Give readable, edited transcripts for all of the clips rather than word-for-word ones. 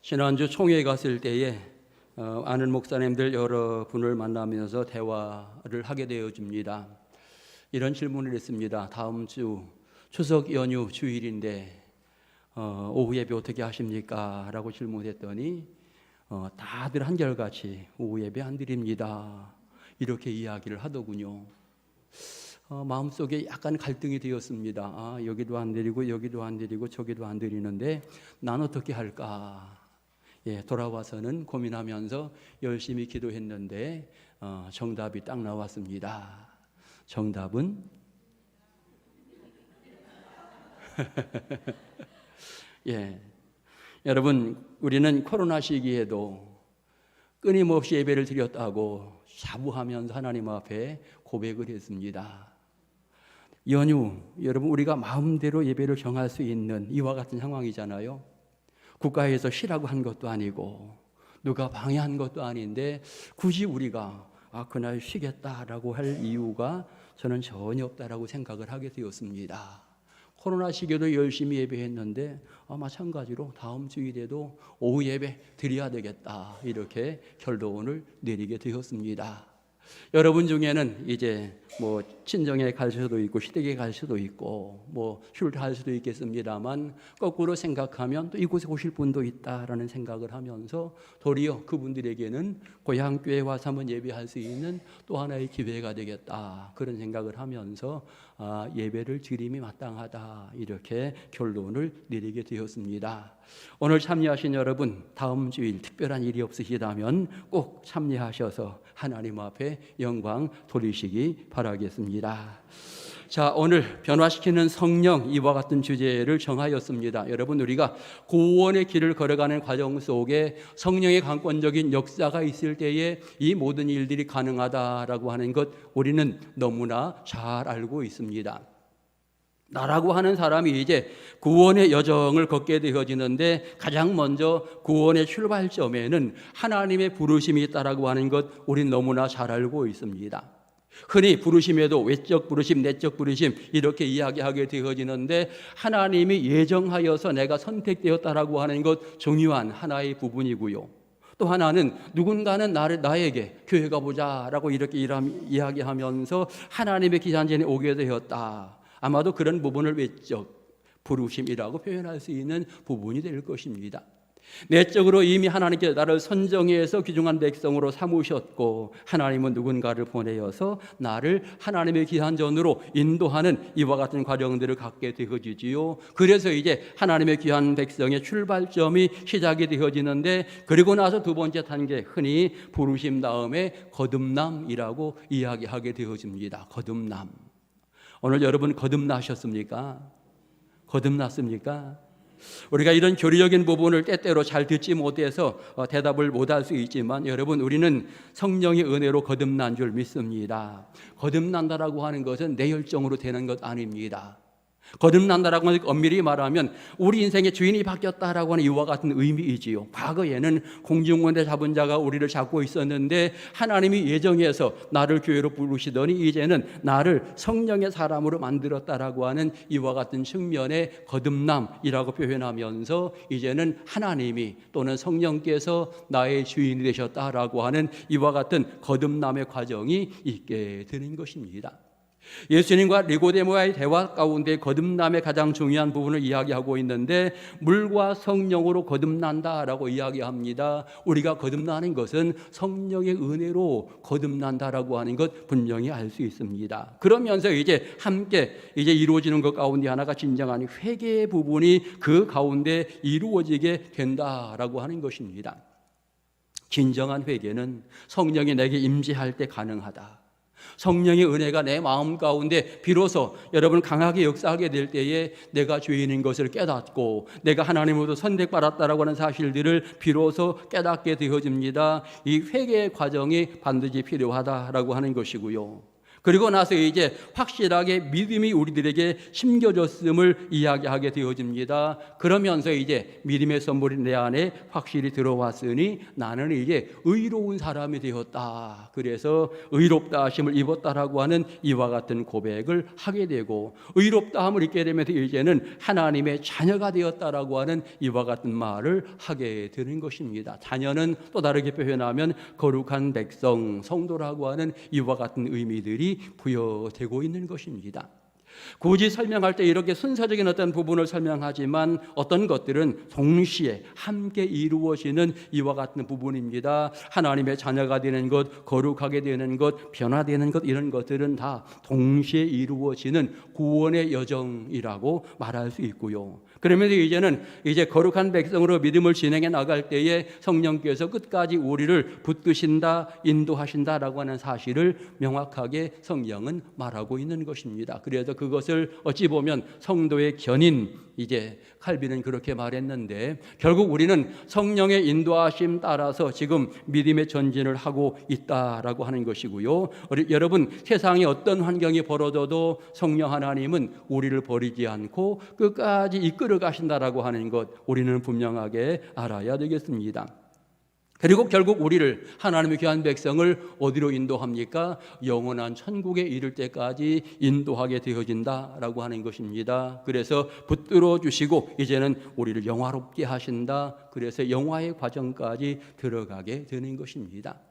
지난주 총회에 갔을 때에 아는 목사님들 여러분을 만나면서 대화를 하게 되어집니다. 이런 질문을 했습니다. 다음 주 추석 연휴 주일인데 오후 예배 어떻게 하십니까? 라고 질문했더니 다들 한결같이 오후 예배 안 드립니다. 이렇게 이야기를 하더군요. 마음속에 약간 갈등이 되었습니다. 여기도 안 드리고 여기도 안 드리고 저기도 안 드리는데 난 어떻게 할까? 돌아와서는 고민하면서 열심히 기도했는데 정답이 딱 나왔습니다. 정답은 여러분, 우리는 코로나 시기에도 끊임없이 예배를 드렸다고 자부하면서 하나님 앞에 고백을 했습니다. 연휴, 여러분, 우리가 마음대로 예배를 정할 수 있는 이와 같은 상황이잖아요. 국가에서 쉬라고 한 것도 아니고 누가 방해한 것도 아닌데 굳이 우리가 그날 쉬겠다라고 할 이유가 저는 전혀 없다라고 생각을 하게 되었습니다. 코로나 시기에도 열심히 예배했는데 마찬가지로 다음 주일에도 오후 예배 드려야 되겠다, 이렇게 결론을 내리게 되었습니다. 여러분 중에는 이제 친정에 갈 수도 있고 시댁에 갈 수도 있고 쉴 할 수도 있겠습니다만, 거꾸로 생각하면 또 이곳에 오실 분도 있다라는 생각을 하면서 도리어 그분들에게는 고향교회 와서 한번 예배할 수 있는 또 하나의 기회가 되겠다, 그런 생각을 하면서 예배를 드림이 마땅하다, 이렇게 결론을 내리게 되었습니다. 오늘 참여하신 여러분, 다음 주일 특별한 일이 없으시다면 꼭 참여하셔서 하나님 앞에 영광 돌리시기 바라겠습니다. 자, 오늘 변화시키는 성령, 이와 같은 주제를 정하였습니다. 여러분, 우리가 구원의 길을 걸어가는 과정 속에 성령의 강권적인 역사가 있을 때에 이 모든 일들이 가능하다라고 하는 것 우리는 너무나 잘 알고 있습니다. 나라고 하는 사람이 이제 구원의 여정을 걷게 되어지는데 가장 먼저 구원의 출발점에는 하나님의 부르심이 있다라고 하는 것 우리는 너무나 잘 알고 있습니다. 흔히 부르심에도 외적 부르심, 내적 부르심 이렇게 이야기하게 되어지는데, 하나님이 예정하여서 내가 선택되었다라고 하는 것 중요한 하나의 부분이고요. 또 하나는 누군가는 나에게 교회 가보자라고 이렇게 이야기하면서 하나님의 기한전에 오게 되었다. 아마도 그런 부분을 외적 부르심이라고 표현할 수 있는 부분이 될 것입니다. 내적으로 이미 하나님께서 나를 선정해서 귀중한 백성으로 삼으셨고, 하나님은 누군가를 보내어서 나를 하나님의 기한전으로 인도하는 이와 같은 과정들을 갖게 되어지지요. 그래서 이제 하나님의 귀한 백성의 출발점이 시작이 되어지는데, 그리고 나서 두 번째 단계, 흔히 부르심 다음에 거듭남이라고 이야기하게 되어집니다. 거듭남. 오늘 여러분 거듭나셨습니까? 거듭났습니까? 우리가 이런 교리적인 부분을 때때로 잘 듣지 못해서 대답을 못할 수 있지만, 여러분, 우리는 성령의 은혜로 거듭난 줄 믿습니다. 거듭난다라고 하는 것은 내 열정으로 되는 것 아닙니다. 거듭난다라고 하는 엄밀히 말하면 우리 인생의 주인이 바뀌었다라고 하는 이와 같은 의미이지요. 과거에는 공중원에 잡은 자가 우리를 잡고 있었는데 하나님이 예정해서 나를 교회로 부르시더니 이제는 나를 성령의 사람으로 만들었다라고 하는 이와 같은 측면의 거듭남이라고 표현하면서, 이제는 하나님이 또는 성령께서 나의 주인이 되셨다라고 하는 이와 같은 거듭남의 과정이 있게 되는 것입니다. 예수님과 니고데모와의 대화 가운데 거듭남의 가장 중요한 부분을 이야기하고 있는데, 물과 성령으로 거듭난다라고 이야기합니다. 우리가 거듭나는 것은 성령의 은혜로 거듭난다라고 하는 것 분명히 알 수 있습니다. 그러면서 이제 함께 이루어지는 것 가운데 하나가 진정한 회개의 부분이 그 가운데 이루어지게 된다라고 하는 것입니다. 진정한 회개는 성령이 내게 임재할 때 가능하다. 성령의 은혜가 내 마음 가운데 비로소 여러분 강하게 역사하게 될 때에 내가 죄인인 것을 깨닫고 내가 하나님으로부터 선택받았다라고 하는 사실들을 비로소 깨닫게 되어집니다. 이 회개의 과정이 반드시 필요하다라고 하는 것이고요. 그리고 나서 이제 확실하게 믿음이 우리들에게 심겨졌음을 이야기하게 되어집니다. 그러면서 이제 믿음의 선물이 내 안에 확실히 들어왔으니 나는 이제 의로운 사람이 되었다. 그래서 의롭다 하심을 입었다라고 하는 이와 같은 고백을 하게 되고, 의롭다 함을 입게 되면서 이제는 하나님의 자녀가 되었다라고 하는 이와 같은 말을 하게 되는 것입니다. 자녀는 또 다르게 표현하면 거룩한 백성, 성도라고 하는 이와 같은 의미들이 부여되고 있는 것입니다. 굳이 설명할 때 이렇게 순서적인 어떤 부분을 설명하지만 어떤 것들은 동시에 함께 이루어지는 이와 같은 부분입니다. 하나님의 자녀가 되는 것, 거룩하게 되는 것, 변화되는 것, 이런 것들은 다 동시에 이루어지는 구원의 여정이라고 말할 수 있고요. 그러면서 이제는 이제 거룩한 백성으로 믿음을 진행해 나갈 때에 성령께서 끝까지 우리를 붙드신다, 인도하신다라고 하는 사실을 명확하게 성경은 말하고 있는 것입니다. 그래서 그것을 어찌 보면 성도의 견인, 이제 칼빈은 그렇게 말했는데, 결국 우리는 성령의 인도하심 따라서 지금 믿음의 전진을 하고 있다라고 하는 것이고요. 여러분, 세상에 어떤 환경이 벌어져도 성령 하나님은 우리를 버리지 않고 끝까지 이끌어 가신다라고 하는 것, 우리는 분명하게 알아야 되겠습니다. 그리고 결국 우리를, 하나님의 귀한 백성을 어디로 인도합니까? 영원한 천국에 이를 때까지 인도하게 되어진다라고 하는 것입니다. 그래서 붙들어 주시고 이제는 우리를 영화롭게 하신다. 그래서 영화의 과정까지 들어가게 되는 것입니다.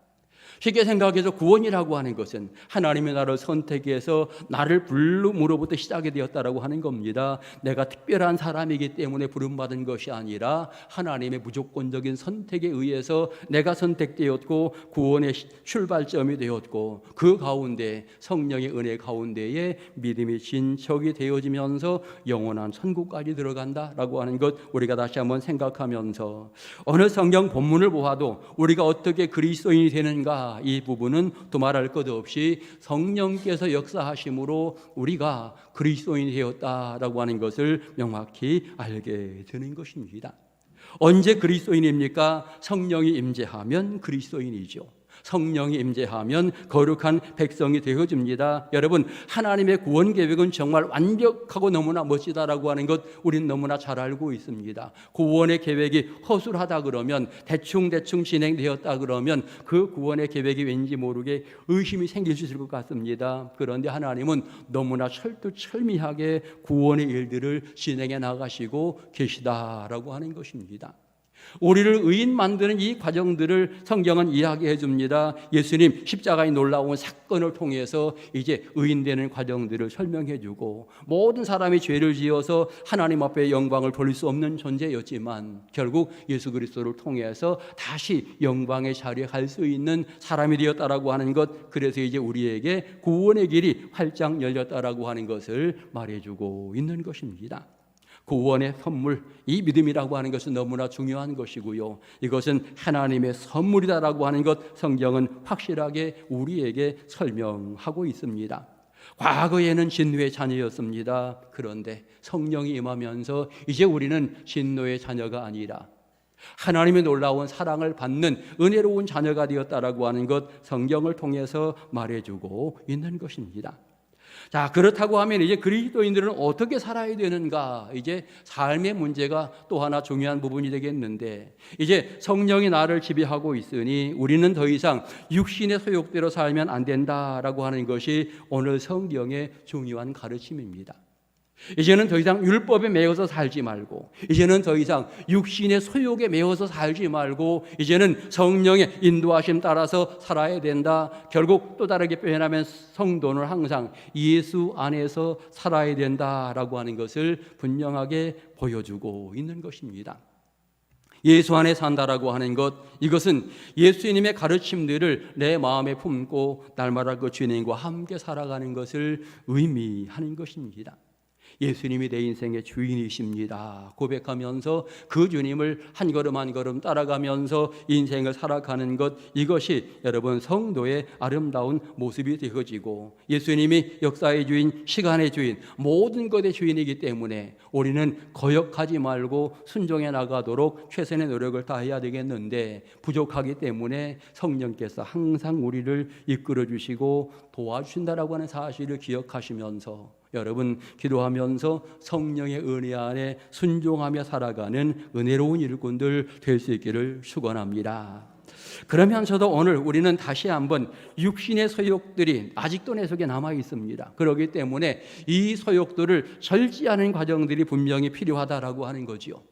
쉽게 생각해서 구원이라고 하는 것은 하나님의 나를 선택해서 나를 부름으로부터 시작이 되었다라고 하는 겁니다. 내가 특별한 사람이기 때문에 부름받은 것이 아니라 하나님의 무조건적인 선택에 의해서 내가 선택되었고 구원의 출발점이 되었고, 그 가운데 성령의 은혜 가운데에 믿음이 진척이 되어지면서 영원한 천국까지 들어간다라고 하는 것, 우리가 다시 한번 생각하면서 어느 성경 본문을 보아도 우리가 어떻게 그리스도인이 되는가, 이 부분은 또 말할 것 없이 성령께서 역사하심으로 우리가 그리스도인이 되었다라고 하는 것을 명확히 알게 되는 것입니다. 언제 그리스도인입니까? 성령이 임재하면 그리스도인이죠. 성령이 임재하면 거룩한 백성이 되어집니다. 여러분, 하나님의 구원 계획은 정말 완벽하고 너무나 멋지다라고 하는 것 우리는 너무나 잘 알고 있습니다. 구원의 계획이 허술하다 그러면, 대충 진행되었다 그러면 그 구원의 계획이 왠지 모르게 의심이 생길 수 있을 것 같습니다. 그런데 하나님은 너무나 철두철미하게 구원의 일들을 진행해 나가시고 계시다라고 하는 것입니다. 우리를 의인 만드는 이 과정들을 성경은 이야기해 줍니다. 예수님 십자가의 놀라운 사건을 통해서 이제 의인되는 과정들을 설명해 주고, 모든 사람이 죄를 지어서 하나님 앞에 영광을 돌릴 수 없는 존재였지만 결국 예수 그리스도를 통해서 다시 영광의 자리에 갈 수 있는 사람이 되었다라고 하는 것, 그래서 이제 우리에게 구원의 길이 활짝 열렸다라고 하는 것을 말해주고 있는 것입니다. 구원의 선물, 이 믿음이라고 하는 것은 너무나 중요한 것이고요. 이것은 하나님의 선물이다라고 하는 것 성경은 확실하게 우리에게 설명하고 있습니다. 과거에는 진노의 자녀였습니다. 그런데 성령이 임하면서 이제 우리는 진노의 자녀가 아니라 하나님의 놀라운 사랑을 받는 은혜로운 자녀가 되었다라고 하는 것 성경을 통해서 말해주고 있는 것입니다. 자, 그렇다고 하면 이제 그리스도인들은 어떻게 살아야 되는가? 이제 삶의 문제가 또 하나 중요한 부분이 되겠는데, 이제 성령이 나를 지배하고 있으니 우리는 더 이상 육신의 소욕대로 살면 안 된다라고 하는 것이 오늘 성경의 중요한 가르침입니다. 이제는 더 이상 율법에 매여서 살지 말고, 이제는 더 이상 육신의 소욕에 매여서 살지 말고, 이제는 성령의 인도하심 따라서 살아야 된다. 결국 또 다르게 표현하면 성도는 항상 예수 안에서 살아야 된다라고 하는 것을 분명하게 보여주고 있는 것입니다. 예수 안에 산다라고 하는 것, 이것은 예수님의 가르침들을 내 마음에 품고 날마다 그 주님과 함께 살아가는 것을 의미하는 것입니다. 예수님이 내 인생의 주인이십니다 고백하면서 그 주님을 한 걸음 한 걸음 따라가면서 인생을 살아가는 것, 이것이 여러분 성도의 아름다운 모습이 되어지고, 예수님이 역사의 주인, 시간의 주인, 모든 것의 주인이기 때문에 우리는 거역하지 말고 순종해 나가도록 최선의 노력을 다해야 되겠는데, 부족하기 때문에 성령께서 항상 우리를 이끌어 주시고 도와주신다라고 하는 사실을 기억하시면서 여러분 기도하면서 성령의 은혜 안에 순종하며 살아가는 은혜로운 일꾼들 될 수 있기를 축원합니다. 그러면서도 오늘 우리는 다시 한번 육신의 소욕들이 아직도 내 속에 남아 있습니다. 그렇기 때문에 이 소욕들을 절제하는 과정들이 분명히 필요하다라고 하는 거지요.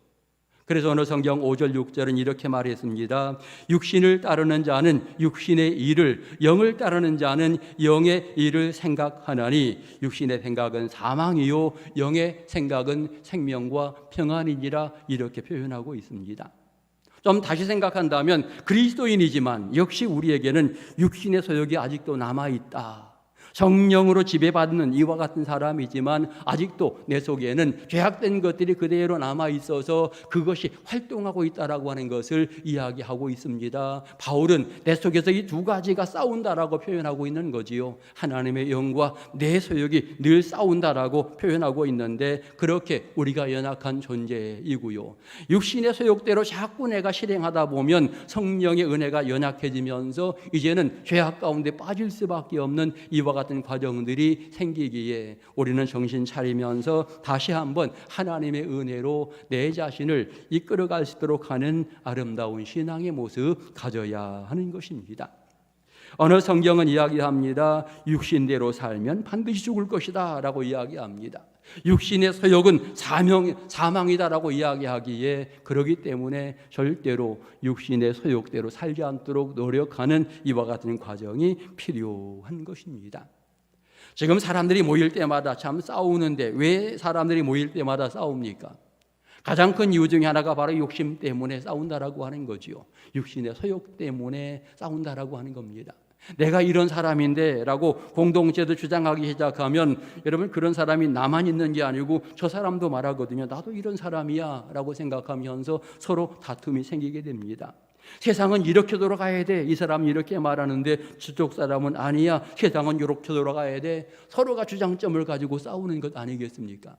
그래서 오늘 성경 5절 6절은 이렇게 말했습니다. 육신을 따르는 자는 육신의 일을, 영을 따르는 자는 영의 일을 생각하나니 육신의 생각은 사망이요 영의 생각은 생명과 평안이니라, 이렇게 표현하고 있습니다. 좀 다시 생각한다면 그리스도인이지만 역시 우리에게는 육신의 소욕이 아직도 남아있다. 성령으로 지배받는 이와 같은 사람이지만 아직도 내 속에는 죄악된 것들이 그대로 남아있어서 그것이 활동하고 있다라고 하는 것을 이야기하고 있습니다. 바울은 내 속에서 이 두 가지가 싸운다라고 표현하고 있는 거지요. 하나님의 영과 내 소욕이 늘 싸운다라고 표현하고 있는데, 그렇게 우리가 연약한 존재이고요, 육신의 소욕대로 자꾸 내가 실행하다 보면 성령의 은혜가 연약해지면서 이제는 죄악 가운데 빠질 수밖에 없는 이와 같은 과정들이 생기기에 우리는 정신 차리면서 다시 한번 하나님의 은혜로 내 자신을 이끌어갈 수 있도록 하는 아름다운 신앙의 모습 가져야 하는 것입니다. 어느 성경은 이야기합니다. 육신대로 살면 반드시 죽을 것이다 라고 이야기합니다. 육신의 소욕은 사망이다라고 이야기하기에, 그러기 때문에 절대로 육신의 소욕대로 살지 않도록 노력하는 이와 같은 과정이 필요한 것입니다. 지금 사람들이 모일 때마다 참 싸우는데 왜 사람들이 모일 때마다 싸웁니까? 가장 큰 이유 중에 하나가 바로 욕심 때문에 싸운다라고 하는 거지요. 육신의 소욕 때문에 싸운다라고 하는 겁니다. 내가 이런 사람인데 라고 공동체도 주장하기 시작하면 여러분, 그런 사람이 나만 있는 게 아니고 저 사람도 말하거든요. 나도 이런 사람이야 라고 생각하면서 서로 다툼이 생기게 됩니다. 세상은 이렇게 돌아가야 돼, 이 사람은 이렇게 말하는데 저쪽 사람은 아니야, 세상은 이렇게 돌아가야 돼. 서로가 주장점을 가지고 싸우는 것 아니겠습니까?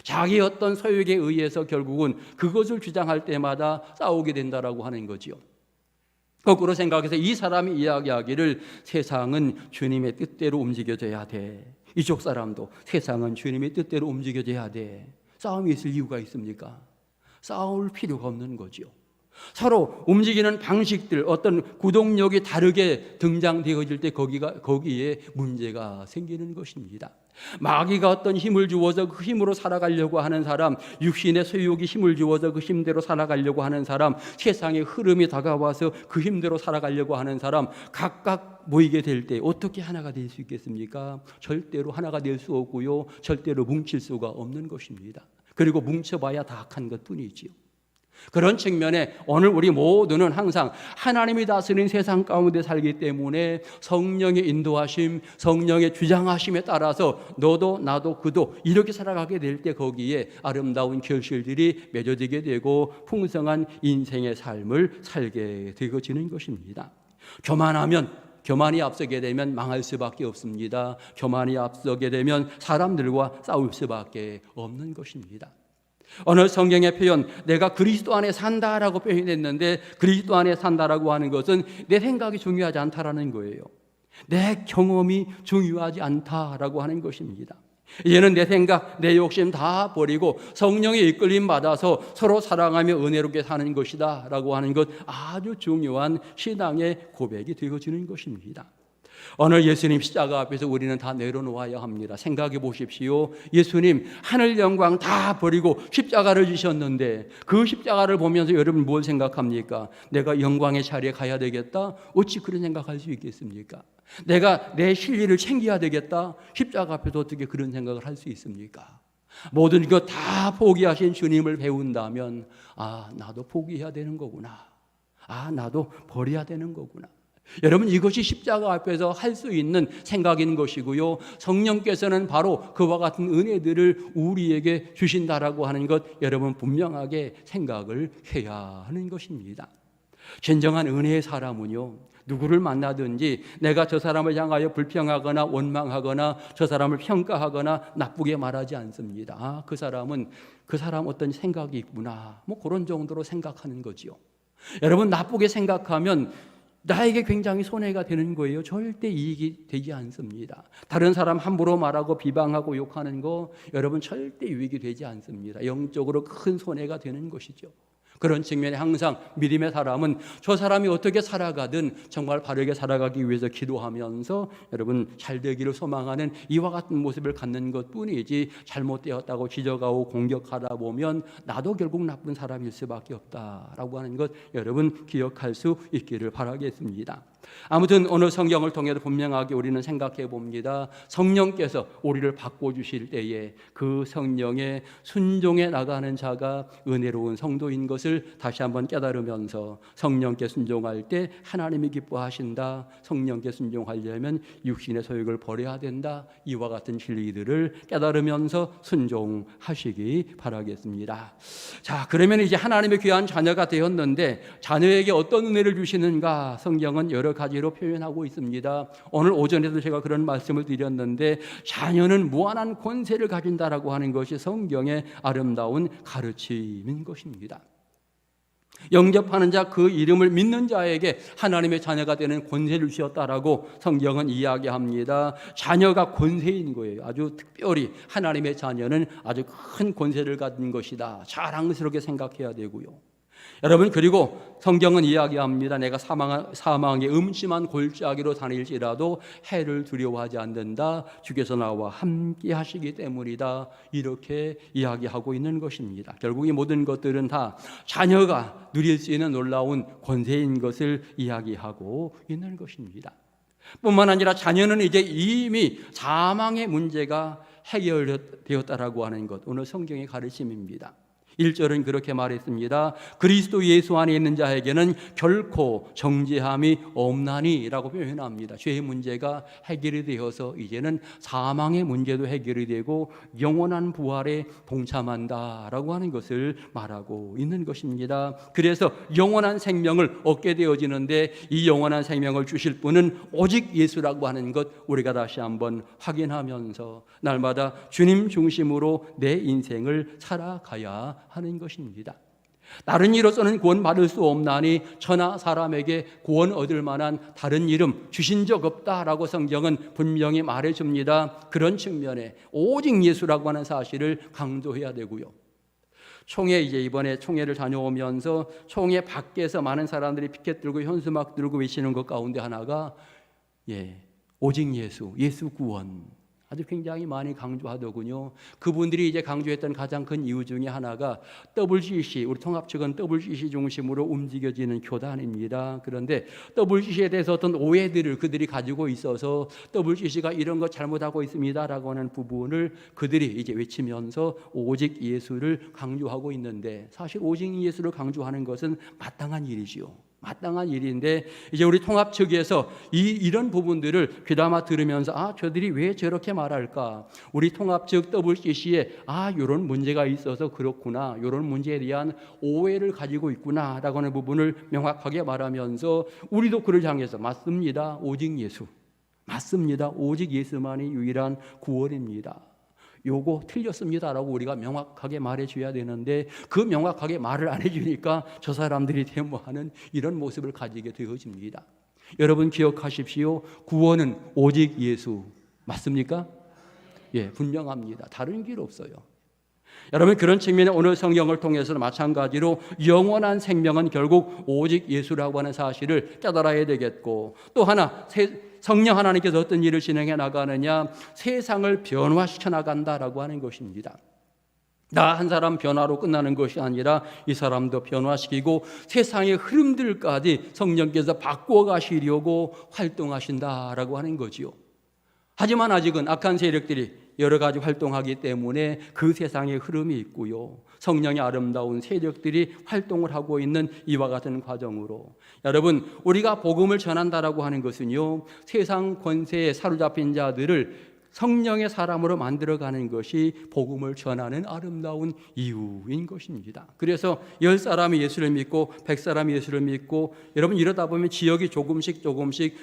자기 어떤 소욕에 의해서 결국은 그것을 주장할 때마다 싸우게 된다라고 하는 거지요. 거꾸로 생각해서 이 사람이 이야기하기를 세상은 주님의 뜻대로 움직여져야 돼, 이쪽 사람도 세상은 주님의 뜻대로 움직여져야 돼. 싸움이 있을 이유가 있습니까? 싸울 필요가 없는 거지요. 서로 움직이는 방식들, 어떤 구동력이 다르게 등장되어질 때 거기에 문제가 생기는 것입니다. 마귀가 어떤 힘을 주어서 그 힘으로 살아가려고 하는 사람, 육신의 소욕이 힘을 주어서 그 힘대로 살아가려고 하는 사람, 세상의 흐름이 다가와서 그 힘대로 살아가려고 하는 사람, 각각 모이게 될 때 어떻게 하나가 될 수 있겠습니까? 절대로 하나가 될 수 없고요, 절대로 뭉칠 수가 없는 것입니다. 그리고 뭉쳐봐야 다 악한 것뿐이지요. 그런 측면에 오늘 우리 모두는 항상 하나님이 다스리는 세상 가운데 살기 때문에 성령의 인도하심, 성령의 주장하심에 따라서 너도 나도 그도 이렇게 살아가게 될 때 거기에 아름다운 결실들이 맺어지게 되고 풍성한 인생의 삶을 살게 되어지는 것입니다. 교만이 앞서게 되면 망할 수밖에 없습니다. 교만이 앞서게 되면 사람들과 싸울 수밖에 없는 것입니다. 오늘 성경의 표현, 내가 그리스도 안에 산다라고 표현했는데, 그리스도 안에 산다라고 하는 것은 내 생각이 중요하지 않다라는 거예요. 내 경험이 중요하지 않다라고 하는 것입니다. 이제는 내 생각, 내 욕심 다 버리고 성령의 이끌림 받아서 서로 사랑하며 은혜롭게 사는 것이다 라고 하는 것, 아주 중요한 신앙의 고백이 되어지는 것입니다. 오늘 예수님 십자가 앞에서 우리는 다 내려놓아야 합니다. 생각해 보십시오. 예수님 하늘 영광 다 버리고 십자가를 지셨는데 그 십자가를 보면서 여러분 뭘 생각합니까? 내가 영광의 자리에 가야 되겠다? 어찌 그런 생각할 수 있겠습니까? 내가 내 실리를 챙겨야 되겠다? 십자가 앞에서 어떻게 그런 생각을 할 수 있습니까? 모든 것 다 포기하신 주님을 배운다면, 나도 포기해야 되는 거구나, 나도 버려야 되는 거구나, 여러분, 이것이 십자가 앞에서 할 수 있는 생각인 것이고요. 성령께서는 바로 그와 같은 은혜들을 우리에게 주신다라고 하는 것, 여러분 분명하게 생각을 해야 하는 것입니다. 진정한 은혜의 사람은요, 누구를 만나든지 내가 저 사람을 향하여 불평하거나 원망하거나 저 사람을 평가하거나 나쁘게 말하지 않습니다. 아, 그 사람 어떤 생각이 있구나, 뭐 그런 정도로 생각하는 거지요. 여러분, 나쁘게 생각하면 나에게 굉장히 손해가 되는 거예요. 절대 이익이 되지 않습니다. 다른 사람 함부로 말하고 비방하고 욕하는 거, 여러분 절대 유익이 되지 않습니다. 영적으로 큰 손해가 되는 것이죠. 그런 측면에 항상 믿음의 사람은 저 사람이 어떻게 살아가든 정말 바르게 살아가기 위해서 기도하면서 여러분 잘 되기를 소망하는 이와 같은 모습을 갖는 것뿐이지, 잘못되었다고 지적하고 공격하다 보면 나도 결국 나쁜 사람일 수밖에 없다라고 하는 것, 여러분 기억할 수 있기를 바라겠습니다. 아무튼 오늘 성경을 통해서 분명하게 우리는 생각해 봅니다. 성령께서 우리를 바꿔주실 때에 그 성령에 순종해 나가는 자가 은혜로운 성도인 것을 다시 한번 깨달으면서, 성령께 순종할 때 하나님이 기뻐하신다, 성령께 순종하려면 육신의 소욕을 버려야 된다, 이와 같은 진리들을 깨달으면서 순종하시기 바라겠습니다. 자, 그러면 이제 하나님의 귀한 자녀가 되었는데 자녀에게 어떤 은혜를 주시는가, 성경은 여러 가지로 표현하고 있습니다. 오늘 오전에도 제가 그런 말씀을 드렸는데, 자녀는 무한한 권세를 가진다라고 하는 것이 성경의 아름다운 가르침인 것입니다. 영접하는 자, 그 이름을 믿는 자에게 하나님의 자녀가 되는 권세를 주셨다라고 성경은 이야기합니다. 자녀가 권세인 거예요. 아주 특별히 하나님의 자녀는 아주 큰 권세를 가진 것이다, 자랑스럽게 생각해야 되고요. 여러분, 그리고 성경은 이야기합니다. 내가 사망의 음침한 골짜기로 다닐지라도 해를 두려워하지 않는다, 주께서 나와 함께 하시기 때문이다, 이렇게 이야기하고 있는 것입니다. 결국 이 모든 것들은 다 자녀가 누릴 수 있는 놀라운 권세인 것을 이야기하고 있는 것입니다. 뿐만 아니라 자녀는 이제 이미 사망의 문제가 해결되었다라고 하는 것, 오늘 성경의 가르침입니다. 1절은 그렇게 말했습니다. 그리스도 예수 안에 있는 자에게는 결코 정죄함이 없나니 라고 표현합니다. 죄의 문제가 해결이 되어서 이제는 사망의 문제도 해결이 되고 영원한 부활에 동참한다라고 하는 것을 말하고 있는 것입니다. 그래서 영원한 생명을 얻게 되어지는데, 이 영원한 생명을 주실 분은 오직 예수라고 하는 것, 우리가 다시 한번 확인하면서 날마다 주님 중심으로 내 인생을 살아가야 하는 것입니다. 다른 이로서는 구원받을 수 없나니 천하 사람에게 구원 얻을 만한 다른 이름 주신 적 없다라고 성경은 분명히 말해줍니다. 그런 측면에 오직 예수라고 하는 사실을 강조해야 되고요. 총회, 이제 이번에 총회를 다녀오면서 총회 밖에서 많은 사람들이 피켓 들고 현수막 들고 외치는 것 가운데 하나가 오직 예수 구원, 아주 굉장히 많이 강조하더군요. 그분들이 이제 강조했던 가장 큰 이유 중에 하나가 WCC, 우리 통합 측은 WCC 중심으로 움직여지는 교단입니다. 그런데 WCC에 대해서 어떤 오해들을 그들이 가지고 있어서 WCC가 이런 것 잘못하고 있습니다라고 하는 부분을 그들이 이제 외치면서 오직 예수를 강조하고 있는데, 사실 오직 예수를 강조하는 것은 마땅한 일이지요. 마땅한 일인데, 이제 우리 통합 측에서 이런 부분들을 귀담아 들으면서 저들이 왜 저렇게 말할까, 우리 통합 측 WCC에 이런 문제가 있어서 그렇구나, 이런 문제에 대한 오해를 가지고 있구나 라고 하는 부분을 명확하게 말하면서, 우리도 그를 향해서 맞습니다, 오직 예수, 맞습니다, 오직 예수만이 유일한 구원입니다, 요거 틀렸습니다라고 우리가 명확하게 말해줘야 되는데, 그 명확하게 말을 안 해주니까 저 사람들이 데모하는 이런 모습을 가지게 되어집니다. 여러분 기억하십시오. 구원은 오직 예수, 맞습니까? 분명합니다. 다른 길 없어요. 여러분, 그런 측면에 오늘 성경을 통해서는 마찬가지로 영원한 생명은 결국 오직 예수라고 하는 사실을 깨달아야 되겠고, 또 하나 성령 하나님께서 어떤 일을 진행해 나가느냐, 세상을 변화시켜 나간다라고 하는 것입니다. 나 한 사람 변화로 끝나는 것이 아니라 이 사람도 변화시키고 세상의 흐름들까지 성령께서 바꾸어 가시려고 활동하신다라고 하는 거지요. 하지만 아직은 악한 세력들이 여러 가지 활동하기 때문에 그 세상의 흐름이 있고요. 성령의 아름다운 세력들이 활동을 하고 있는 이와 같은 과정으로 여러분, 우리가 복음을 전한다라고 하는 것은요, 세상 권세에 사로잡힌 자들을 성령의 사람으로 만들어가는 것이 복음을 전하는 아름다운 이유인 것입니다. 그래서 10사람이 예수를 믿고 100사람이 예수를 믿고 여러분 이러다 보면 지역이 조금씩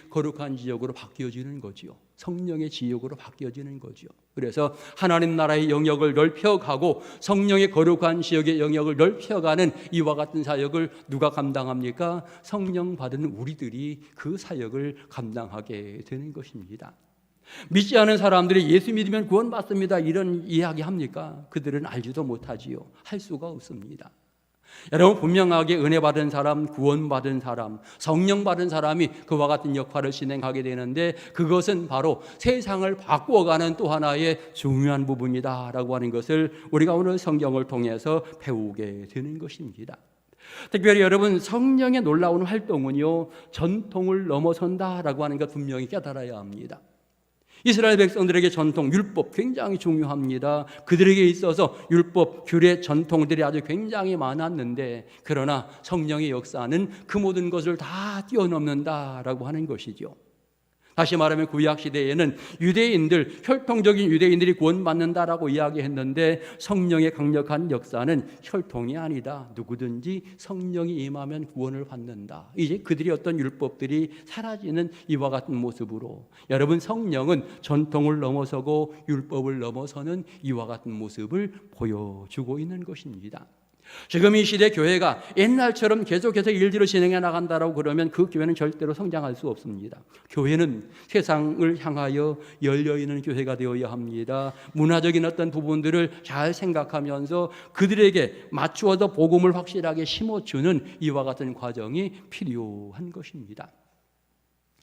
거룩한 지역으로 바뀌어지는 거지요. 성령의 지역으로 바뀌어지는 거지요. 그래서 하나님 나라의 영역을 넓혀가고 성령의 거룩한 지역의 영역을 넓혀가는 이와 같은 사역을 누가 감당합니까? 성령 받은 우리들이 그 사역을 감당하게 되는 것입니다. 믿지 않은 사람들이 예수 믿으면 구원받습니다 이런 이야기 합니까? 그들은 알지도 못하지요. 할 수가 없습니다. 여러분, 분명하게 은혜 받은 사람, 구원받은 사람, 성령 받은 사람이 그와 같은 역할을 진행하게 되는데 그것은 바로 세상을 바꾸어가는 또 하나의 중요한 부분이다라고 하는 것을 우리가 오늘 성경을 통해서 배우게 되는 것입니다. 특별히 여러분, 성령의 놀라운 활동은요, 전통을 넘어선다라고 하는 것 분명히 깨달아야 합니다. 이스라엘 백성들에게 전통, 율법 굉장히 중요합니다. 그들에게 있어서 율법, 규례, 전통들이 아주 굉장히 많았는데 그러나 성령의 역사는 그 모든 것을 다 뛰어넘는다라고 하는 것이죠. 다시 말하면 구약 시대에는 유대인들, 혈통적인 유대인들이 구원받는다라고 이야기했는데 성령의 강력한 역사는 혈통이 아니다. 누구든지 성령이 임하면 구원을 받는다. 이제 그들이 어떤 율법들이 사라지는 이와 같은 모습으로 여러분, 성령은 전통을 넘어서고 율법을 넘어서는 이와 같은 모습을 보여주고 있는 것입니다. 지금 이 시대 교회가 옛날처럼 계속해서 일들을 진행해 나간다라고 그러면 그 교회는 절대로 성장할 수 없습니다. 교회는 세상을 향하여 열려있는 교회가 되어야 합니다. 문화적인 어떤 부분들을 잘 생각하면서 그들에게 맞추어서 복음을 확실하게 심어주는 이와 같은 과정이 필요한 것입니다.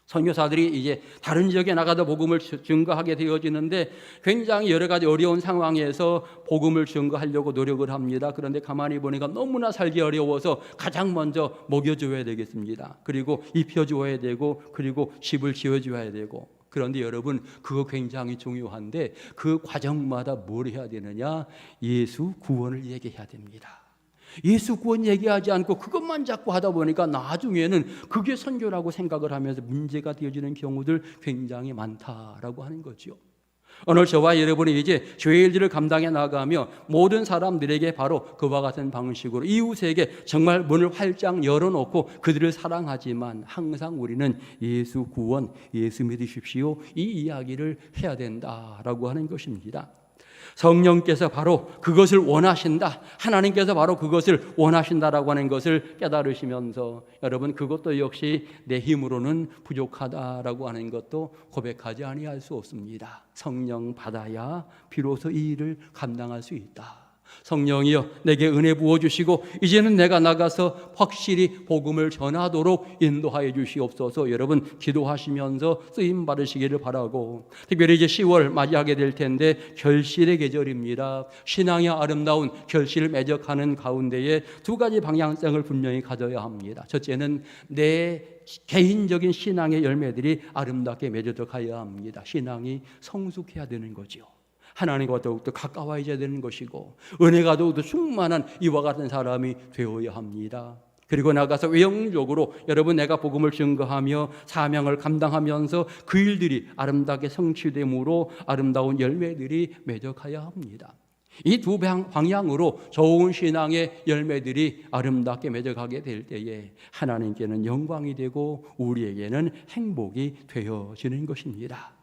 선교사들이 이제 다른 지역에 나가서 복음을 증거하게 되어지는데 굉장히 여러 가지 어려운 상황에서 복음을 증거하려고 노력을 합니다. 그런데 가만히 보니까 너무나 살기 어려워서 가장 먼저 먹여줘야 되겠습니다. 그리고 입혀줘야 되고 그리고 집을 지어줘야 되고. 그런데 여러분, 그거 굉장히 중요한데 그 과정마다 뭘 해야 되느냐? 예수 구원을 얘기해야 됩니다. 예수 구원 얘기하지 않고 그것만 자꾸 하다 보니까 나중에는 그게 선교라고 생각을 하면서 문제가 되어지는 경우들 굉장히 많다라고 하는 거죠. 오늘 저와 여러분이 이제 교회 일들을 감당해 나가며 모든 사람들에게 바로 그와 같은 방식으로 이웃에게 정말 문을 활짝 열어놓고 그들을 사랑하지만 항상 우리는 예수 구원, 예수 믿으십시오 이 이야기를 해야 된다라고 하는 것입니다. 성령께서 바로 그것을 원하신다. 하나님께서 바로 그것을 원하신다라고 하는 것을 깨달으시면서 여러분, 그것도 역시 내 힘으로는 부족하다라고 하는 것도 고백하지 아니할 수 없습니다. 성령 받아야 비로소 이 일을 감당할 수 있다. 성령이여 내게 은혜 부어주시고 이제는 내가 나가서 확실히 복음을 전하도록 인도하여 주시옵소서. 여러분, 기도하시면서 쓰임 받으시기를 바라고, 특별히 이제 10월 맞이하게 될 텐데 결실의 계절입니다. 신앙의 아름다운 결실을 매적하는 가운데에 두 가지 방향성을 분명히 가져야 합니다. 첫째는 내 개인적인 신앙의 열매들이 아름답게 맺어져 가야 합니다. 신앙이 성숙해야 되는 거죠. 하나님과 더욱더 가까워져야 되는 것이고 은혜가 더욱더 충만한 이와 같은 사람이 되어야 합니다. 그리고 나가서 외형적으로 여러분, 내가 복음을 증거하며 사명을 감당하면서 그 일들이 아름답게 성취됨으로 아름다운 열매들이 맺어가야 합니다. 이 두 방향으로 좋은 신앙의 열매들이 아름답게 맺어가게 될 때에 하나님께는 영광이 되고 우리에게는 행복이 되어지는 것입니다.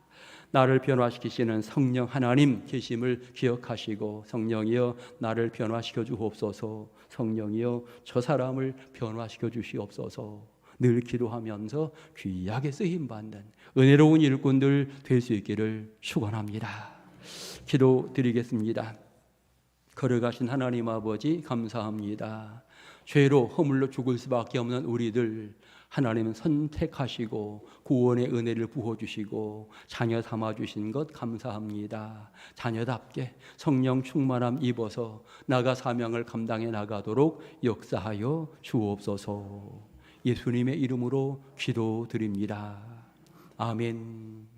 나를 변화시키시는 성령 하나님 계심을 기억하시고, 성령이여 나를 변화시켜 주옵소서, 성령이여 저 사람을 변화시켜 주시옵소서 늘 기도하면서 귀하게 쓰임받는 은혜로운 일꾼들 될 수 있기를 축원합니다. 기도드리겠습니다. 걸어가신 하나님 아버지 감사합니다. 죄로 허물로 죽을 수밖에 없는 우리들 하나님은 선택하시고 구원의 은혜를 부어주시고 자녀 삼아주신 것 감사합니다. 자녀답게 성령 충만함 입어서 나가 사명을 감당해 나가도록 역사하여 주옵소서. 예수님의 이름으로 기도드립니다. 아멘.